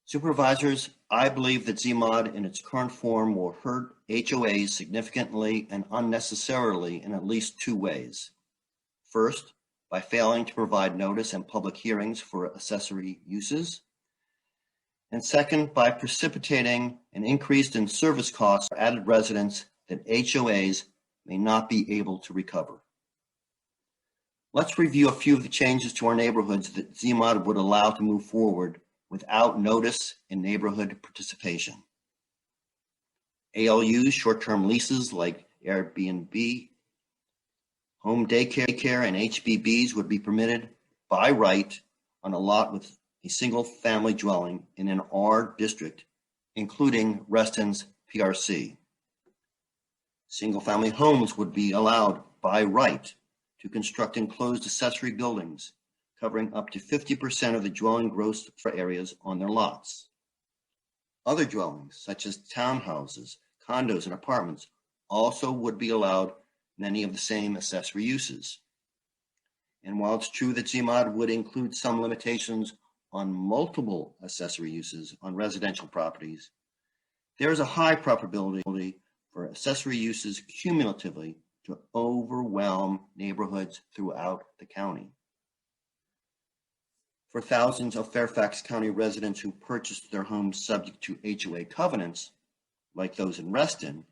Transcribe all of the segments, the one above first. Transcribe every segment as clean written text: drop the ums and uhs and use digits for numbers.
Supervisors, I believe that ZMOD in its current form will hurt HOAs significantly and unnecessarily in at least two ways. First, by failing to provide notice and public hearings for accessory uses. And second, by precipitating an increase in service costs for added residents that HOAs may not be able to recover. Let's review a few of the changes to our neighborhoods that ZMOD would allow to move forward without notice and neighborhood participation. ALUs, short-term leases like Airbnb, home daycare, and HBBs would be permitted by right on a lot with a single-family dwelling in an R district, including Reston's PRC. Single-family homes would be allowed by right to construct enclosed accessory buildings covering up to 50% of the dwelling gross areas on their lots. Other dwellings, such as townhouses, condos, and apartments, also would be allowed many of the same accessory uses. And while it's true that ZMOD would include some limitations on multiple accessory uses on residential properties, there is a high probability for accessory uses cumulatively to overwhelm neighborhoods throughout the county. For thousands of Fairfax County residents who purchased their homes subject to HOA covenants, like those in Reston,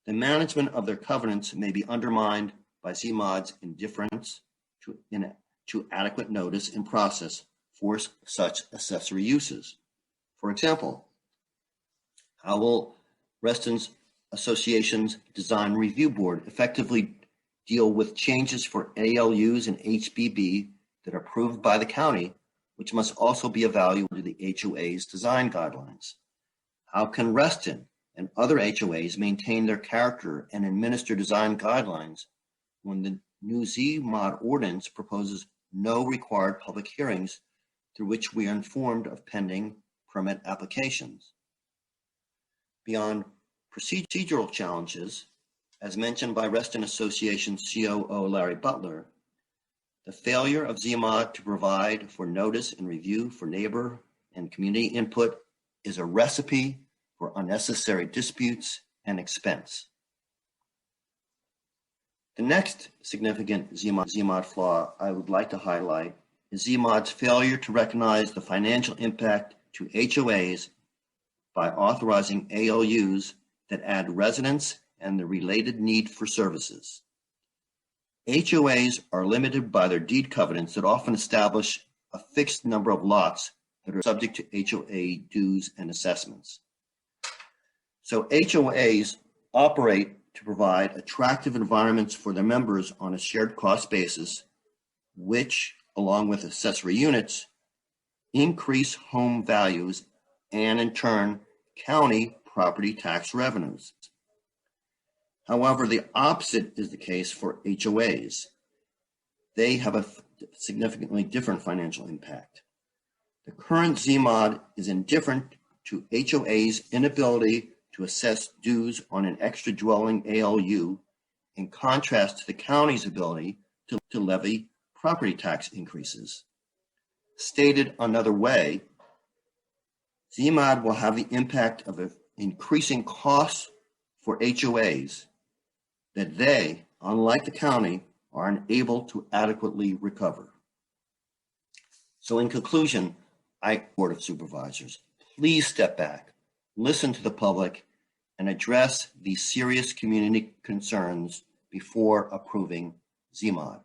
the management of their covenants may be undermined by ZMOD's indifference to adequate notice and process for such accessory uses. For example, how will Reston's Association's Design Review Board effectively deal with changes for ALUs and HBB that are approved by the county, which must also be evaluated to the HOA's design guidelines? How can Reston and other HOAs maintain their character and administer design guidelines when the new ZMOD ordinance proposes no required public hearings through which we are informed of pending permit applications? Beyond procedural challenges, as mentioned by Reston Association COO Larry Butler, the failure of ZMOD to provide for notice and review for neighbor and community input is a recipe for unnecessary disputes and expense. The next significant ZMOD flaw I would like to highlight is ZMOD's failure to recognize the financial impact to HOAs by authorizing ALUs that add residents and the related need for services. HOAs are limited by their deed covenants that often establish a fixed number of lots that are subject to HOA dues and assessments. So HOAs operate to provide attractive environments for their members on a shared cost basis, which, along with accessory units, increase home values and, in turn, county property tax revenues. However, the opposite is the case for HOAs. They have a significantly different financial impact. The current ZMOD is indifferent to HOA's inability to assess dues on an extra dwelling ALU, in contrast to the county's ability to levy property tax increases. Stated another way, ZMOD will have the impact of increasing costs for HOAs that they, unlike the county, are unable to adequately recover. So in conclusion, Board of Supervisors, please step back, listen to the public, and address these serious community concerns before approving ZMOD.